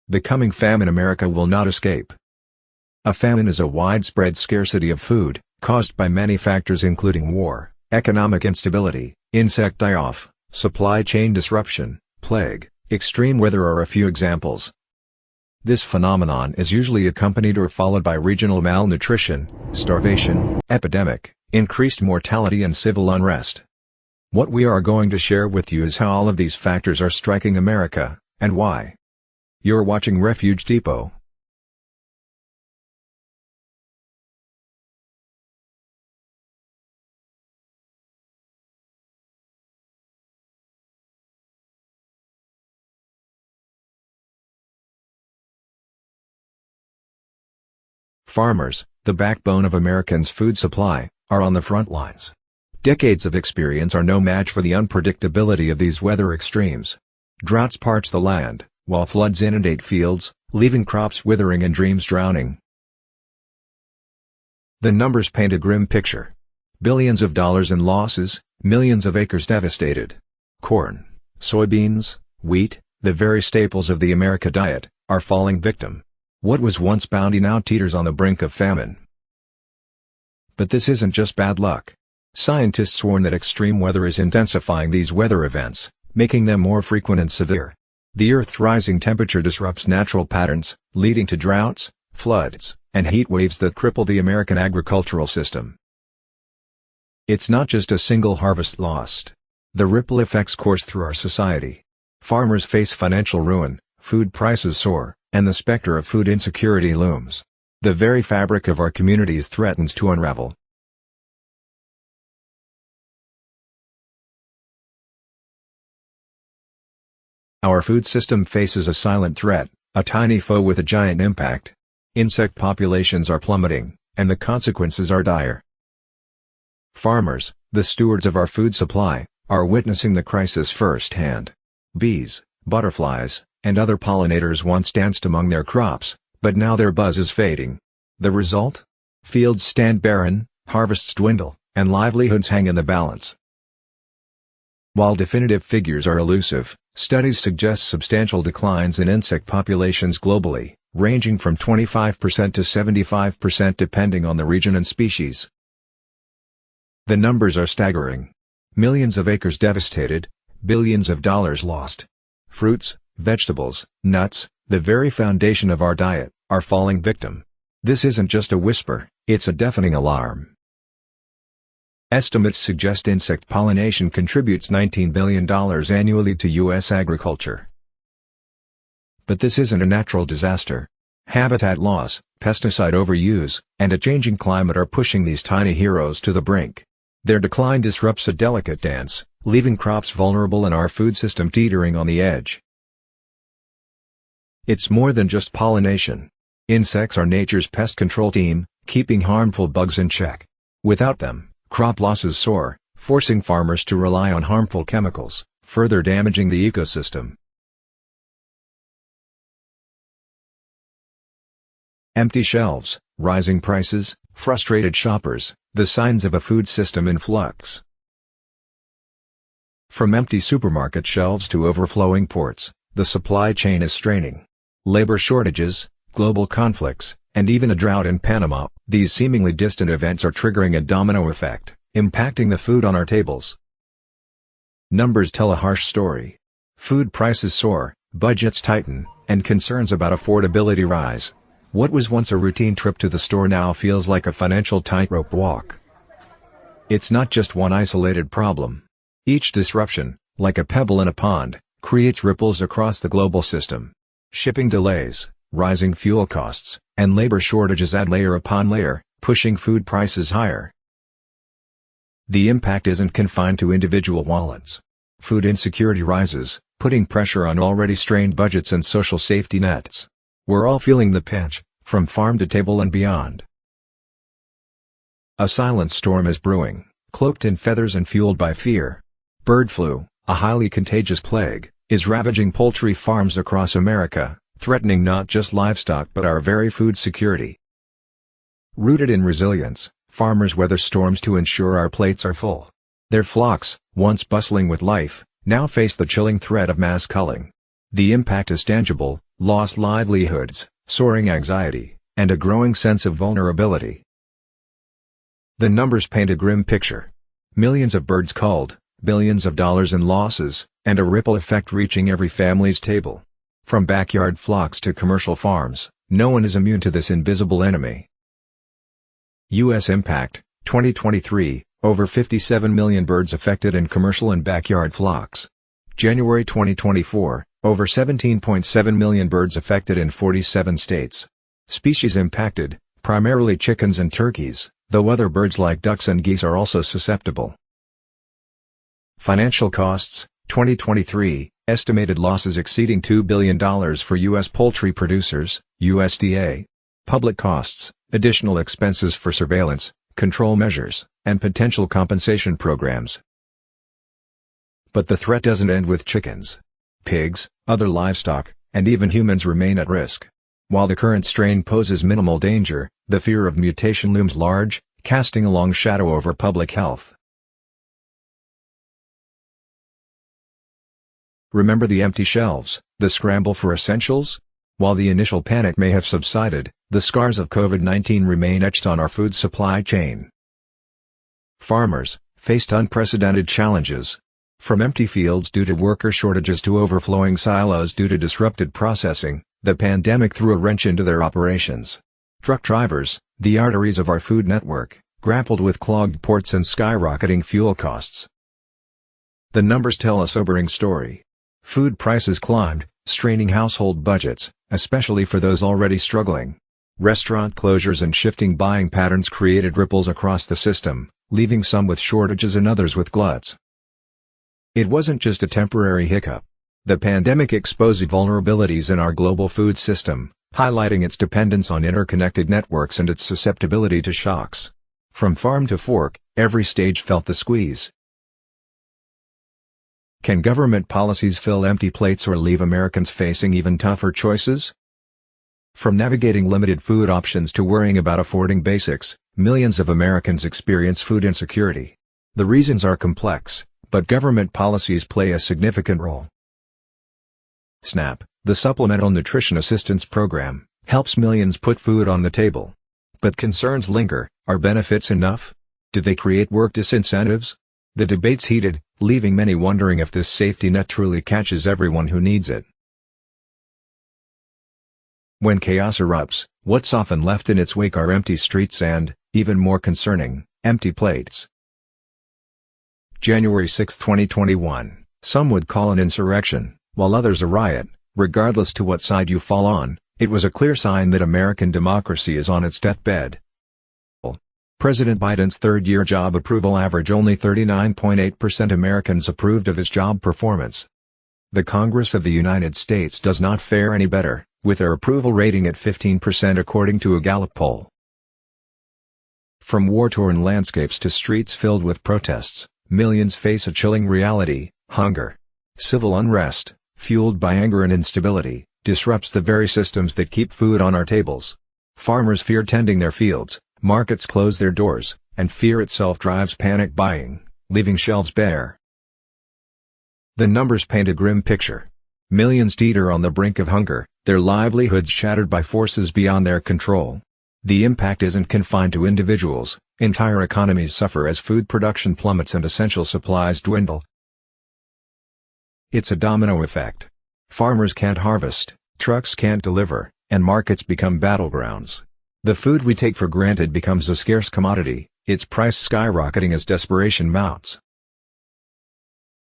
The coming famine America will not escape. A famine is a widespread scarcity of food, caused by many factors including war, economic instability, insect die-off, supply chain disruption, plague, extreme weather are a few examples. This phenomenon is usually accompanied or followed by regional malnutrition, starvation, epidemic, increased mortality and civil unrest. What we are going to share with you is how all of these factors are striking America, and why. You're watching Refuge Depot. Farmers, the backbone of Americans' food supply, are on the front lines. Decades of experience are no match for the unpredictability of these weather extremes. Droughts parch the land, while floods inundate fields, leaving crops withering and dreams drowning. The numbers paint a grim picture. Billions of dollars in losses, millions of acres devastated. Corn, soybeans, wheat, the very staples of the America diet, are falling victim. What was once bounty now teeters on the brink of famine. But this isn't just bad luck. Scientists warn that extreme weather is intensifying these weather events, making them more frequent and severe. The Earth's rising temperature disrupts natural patterns, leading to droughts, floods, and heat waves that cripple the American agricultural system. It's not just a single harvest lost. The ripple effects course through our society. Farmers face financial ruin, food prices soar, and the specter of food insecurity looms. The very fabric of our communities threatens to unravel. Our food system faces a silent threat, a tiny foe with a giant impact. Insect populations are plummeting, and the consequences are dire. Farmers, the stewards of our food supply, are witnessing the crisis firsthand. Bees, butterflies, and other pollinators once danced among their crops, but now their buzz is fading. The result? Fields stand barren, harvests dwindle, and livelihoods hang in the balance. While definitive figures are elusive, studies suggest substantial declines in insect populations globally, ranging from 25% to 75% depending on the region and species. The numbers are staggering. Millions of acres devastated, billions of dollars lost. Fruits, vegetables, nuts, the very foundation of our diet, are falling victim. This isn't just a whisper, it's a deafening alarm. Estimates suggest insect pollination contributes $19 billion annually to U.S. agriculture. But this isn't a natural disaster. Habitat loss, pesticide overuse, and a changing climate are pushing these tiny heroes to the brink. Their decline disrupts a delicate dance, leaving crops vulnerable and our food system teetering on the edge. It's more than just pollination. Insects are nature's pest control team, keeping harmful bugs in check. Without them, crop losses soar, forcing farmers to rely on harmful chemicals, further damaging the ecosystem. Empty shelves, rising prices, frustrated shoppers, the signs of a food system in flux. From empty supermarket shelves to overflowing ports, the supply chain is straining. Labor shortages, global conflicts, and even a drought in Panama, these seemingly distant events are triggering a domino effect, impacting the food on our tables. Numbers tell a harsh story. Food prices soar, budgets tighten, and concerns about affordability rise. What was once a routine trip to the store now feels like a financial tightrope walk. It's not just one isolated problem. Each disruption, like a pebble in a pond, creates ripples across the global system. Shipping delays, rising fuel costs, and labor shortages add layer upon layer, pushing food prices higher. The impact isn't confined to individual wallets. Food insecurity rises, putting pressure on already strained budgets and social safety nets. We're all feeling the pinch, from farm to table and beyond. A silent storm is brewing, cloaked in feathers and fueled by fear. Bird flu, a highly contagious plague, is ravaging poultry farms across America, threatening not just livestock but our very food security. Rooted in resilience, farmers weather storms to ensure our plates are full. Their flocks, once bustling with life, now face the chilling threat of mass culling. The impact is tangible: lost livelihoods, soaring anxiety, and a growing sense of vulnerability. The numbers paint a grim picture. Millions of birds culled, billions of dollars in losses, and a ripple effect reaching every family's table. From backyard flocks to commercial farms, no one is immune to this invisible enemy. U.S. impact, 2023, over 57 million birds affected in commercial and backyard flocks. January 2024, over 17.7 million birds affected in 47 states. Species impacted, primarily chickens and turkeys, though other birds like ducks and geese are also susceptible. Financial costs, 2023, estimated losses exceeding $2 billion for U.S. poultry producers, USDA. Public costs, additional expenses for surveillance, control measures, and potential compensation programs. But the threat doesn't end with chickens. Pigs, other livestock, and even humans remain at risk. While the current strain poses minimal danger, the fear of mutation looms large, casting a long shadow over public health. Remember the empty shelves, the scramble for essentials? While the initial panic may have subsided, the scars of COVID-19 remain etched on our food supply chain. Farmers faced unprecedented challenges. From empty fields due to worker shortages to overflowing silos due to disrupted processing, the pandemic threw a wrench into their operations. Truck drivers, the arteries of our food network, grappled with clogged ports and skyrocketing fuel costs. The numbers tell a sobering story. Food prices climbed, straining household budgets, especially for those already struggling. Restaurant closures and shifting buying patterns created ripples across the system, leaving some with shortages and others with gluts. It wasn't just a temporary hiccup. The pandemic exposed vulnerabilities in our global food system, highlighting its dependence on interconnected networks and its susceptibility to shocks. From farm to fork, every stage felt the squeeze. Can government policies fill empty plates or leave Americans facing even tougher choices? From navigating limited food options to worrying about affording basics, millions of Americans experience food insecurity. The reasons are complex, but government policies play a significant role. SNAP, the Supplemental Nutrition Assistance Program, helps millions put food on the table. But concerns linger: are benefits enough? Do they create work disincentives? The debate's heated, leaving many wondering if this safety net truly catches everyone who needs it. When chaos erupts, what's often left in its wake are empty streets and, even more concerning, empty plates. January 6, 2021, some would call an insurrection, while others a riot. Regardless to what side you fall on, it was a clear sign that American democracy is on its deathbed. President Biden's third-year job approval average: only 39.8% Americans approved of his job performance. The Congress of the United States does not fare any better, with their approval rating at 15% according to a Gallup poll. From war-torn landscapes to streets filled with protests, millions face a chilling reality: hunger. Civil unrest, fueled by anger and instability, disrupts the very systems that keep food on our tables. Farmers fear tending their fields, markets close their doors, and fear itself drives panic buying, leaving shelves bare. The numbers paint a grim picture. Millions teeter on the brink of hunger, their livelihoods shattered by forces beyond their control. The impact isn't confined to individuals; entire economies suffer as food production plummets and essential supplies dwindle. It's a domino effect. Farmers can't harvest, trucks can't deliver, and markets become battlegrounds. The food we take for granted becomes a scarce commodity, its price skyrocketing as desperation mounts.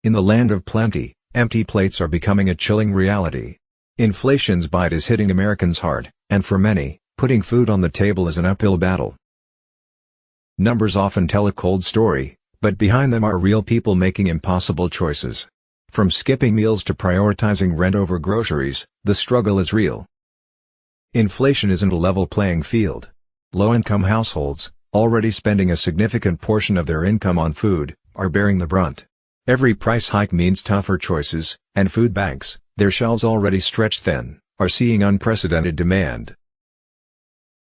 In the land of plenty, empty plates are becoming a chilling reality. Inflation's bite is hitting Americans hard, and for many, putting food on the table is an uphill battle. Numbers often tell a cold story, but behind them are real people making impossible choices. From skipping meals to prioritizing rent over groceries, the struggle is real. Inflation isn't a level playing field. Low-income households, already spending a significant portion of their income on food, are bearing the brunt. Every price hike means tougher choices, and food banks, their shelves already stretched thin, are seeing unprecedented demand.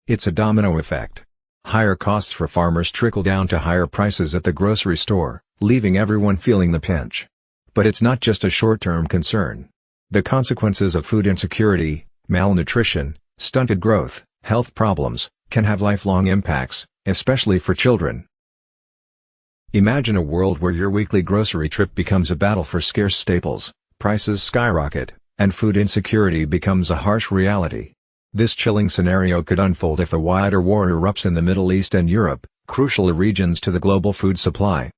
It's a domino effect. Higher costs for farmers trickle down to higher prices at the grocery store, leaving everyone feeling the pinch. But it's not just a short-term concern. The consequences of food insecurity, malnutrition, stunted growth, health problems, can have lifelong impacts, especially for children. Imagine a world where your weekly grocery trip becomes a battle for scarce staples, prices skyrocket, and food insecurity becomes a harsh reality. This chilling scenario could unfold if a wider war erupts in the Middle East and Europe, crucial regions to the global food supply.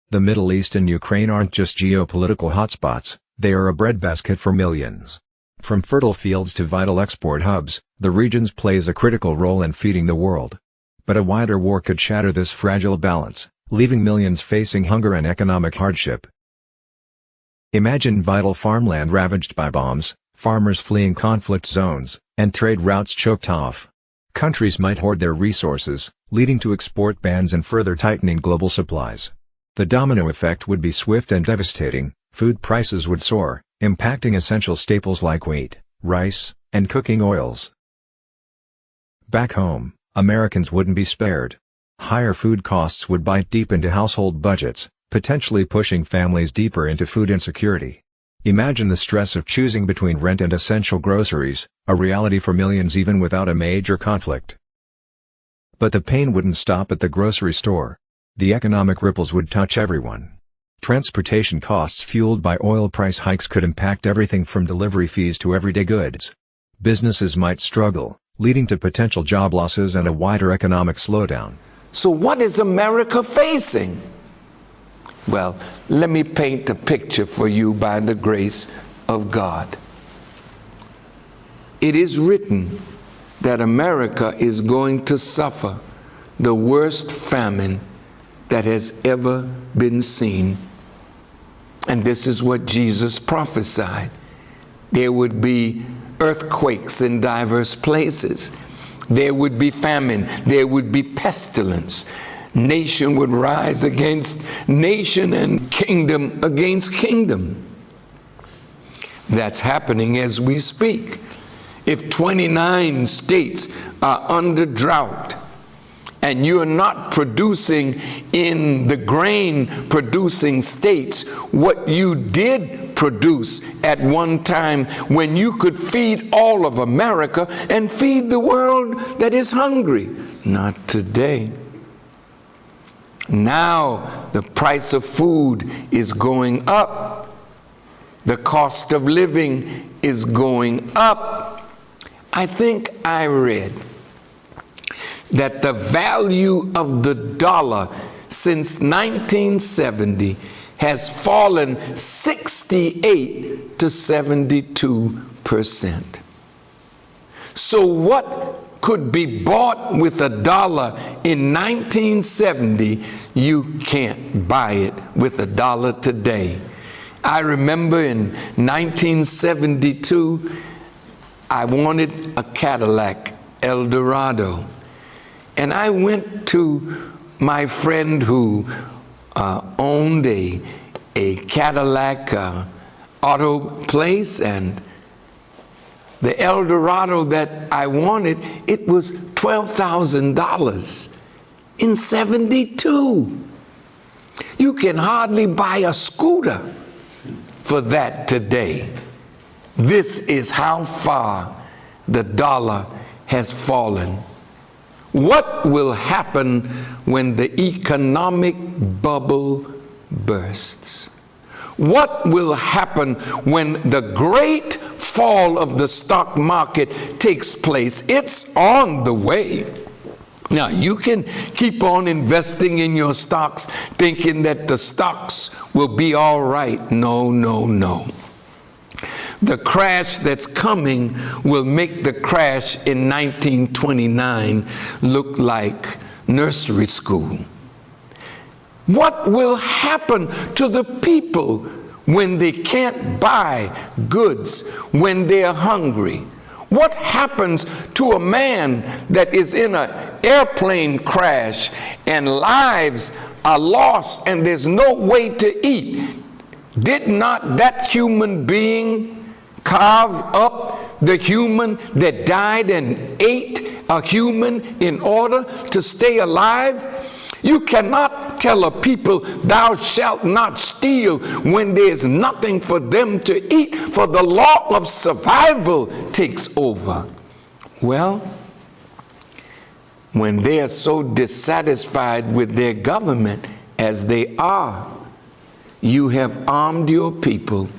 The Middle East and Ukraine aren't just geopolitical hotspots, they are a breadbasket for millions. From fertile fields to vital export hubs, the region plays a critical role in feeding the world. But a wider war could shatter this fragile balance, leaving millions facing hunger and economic hardship. Imagine vital farmland ravaged by bombs, farmers fleeing conflict zones, and trade routes choked off. Countries might hoard their resources, leading to export bans and further tightening global supplies. The domino effect would be swift and devastating. Food prices would soar, impacting essential staples like wheat, rice, and cooking oils. Back home, Americans wouldn't be spared. Higher food costs would bite deep into household budgets, potentially pushing families deeper into food insecurity. Imagine the stress of choosing between rent and essential groceries, a reality for millions even without a major conflict. But the pain wouldn't stop at the grocery store. The economic ripples would touch everyone. Transportation costs fueled by oil price hikes could impact everything from delivery fees to everyday goods. Businesses might struggle, leading to potential job losses and a wider economic slowdown. So what is America facing? Well, let me paint a picture for you by the grace of God. It is written that America is going to suffer the worst famine that has ever been seen. And this is what Jesus prophesied. There would be earthquakes in diverse places. There would be famine. There would be pestilence. Nation would rise against nation and kingdom against kingdom. That's happening as we speak. If 29 states are under drought, and you're not producing in the grain producing states what you did produce at one time when you could feed all of America and feed the world that is hungry. Not today. Now the price of food is going up. The cost of living is going up. I think I read that the value of the dollar since 1970 has fallen 68 to 72%. So what could be bought with a dollar in 1970, you can't buy it with a dollar today. I remember in 1972, I wanted a Cadillac Eldorado. And I went to my friend who owned a Cadillac auto place, and the Eldorado that I wanted, it was $12,000 in 72. You can hardly buy a scooter for that today. This is how far the dollar has fallen. What will happen when the economic bubble bursts? What will happen when the great fall of the stock market takes place? It's on the way. Now, you can keep on investing in your stocks thinking that the stocks will be all right. No, no, no. The crash that's coming will make the crash in 1929 look like nursery school. What will happen to the people when they can't buy goods, when they're hungry? What happens to a man that is in an airplane crash and lives are lost and there's no way to eat? Did not that human being carve up the human that died and ate a human in order to stay alive? You cannot God tell a people, thou shalt not steal, when there's nothing for them to eat, for the law of survival takes over? Well, when they are so dissatisfied with their government as they are, you have armed your people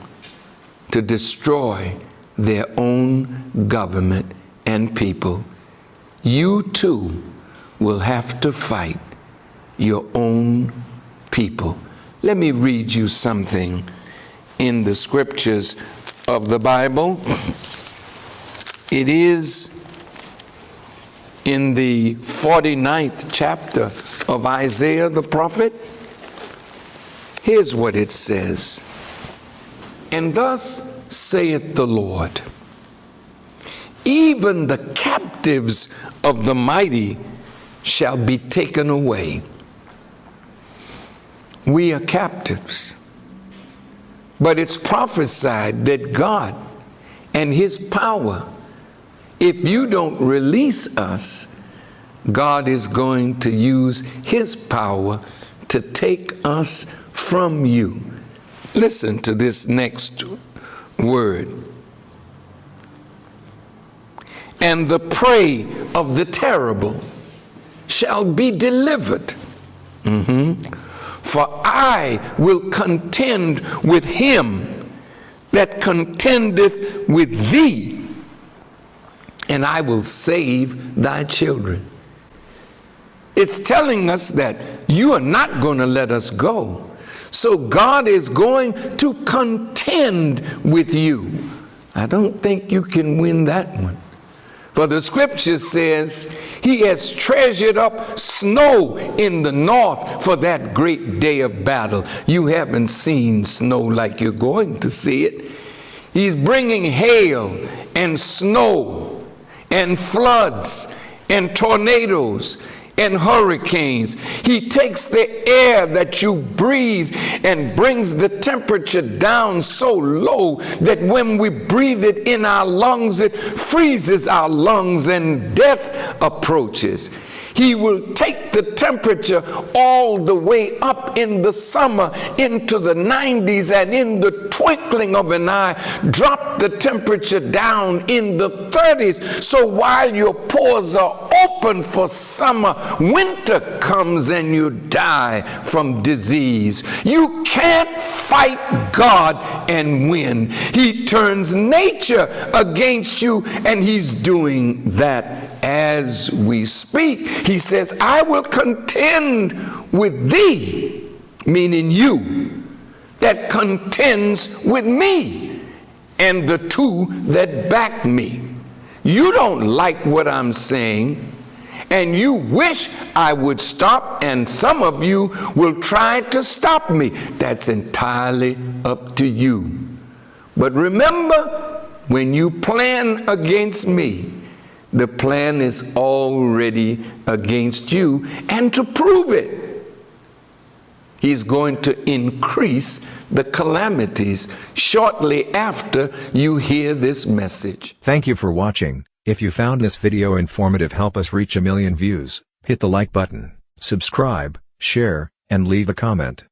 to destroy their own government and people. You too will have to fight your own people. Let me read you something in the scriptures of the Bible. It is in the 49th chapter of Isaiah the prophet. Here's what it says. And thus saith the Lord, even the captives of the mighty shall be taken away. We are captives. But it's prophesied that God and his power, if you don't release us, God is going to use his power to take us from you. Listen to this next word. And the prey of the terrible shall be delivered. For I will contend with him that contendeth with thee, and I will save thy children. It's telling us that you are not going to let us go. So God is going to contend with you. I don't think you can win that one. For the scripture says, he has treasured up snow in the north for that great day of battle. You haven't seen snow like you're going to see it. He's bringing hail and snow and floods and tornadoes and hurricanes. He takes the air that you breathe and brings the temperature down so low that when we breathe it in our lungs, it freezes our lungs and death approaches. He will take the temperature all the way up in the summer into the 90s, and in the twinkling of an eye drop the temperature down in the 30s. So while your pores are open for summer, winter comes and you die from disease. You can't fight God and win. He turns nature against you, and he's doing that as we speak. He says, I will contend with thee, meaning you, that contends with me, and the two that back me. You don't like what I'm saying, and you wish I would stop, and some of you will try to stop me. That's entirely up to you. But remember, when you plan against me, the plan is already against you, and to prove it, he's going to increase the calamities shortly after you hear this message. Thank you for watching. If you found this video informative, help us reach 1 million views, hit the like button, subscribe, share, and leave a comment.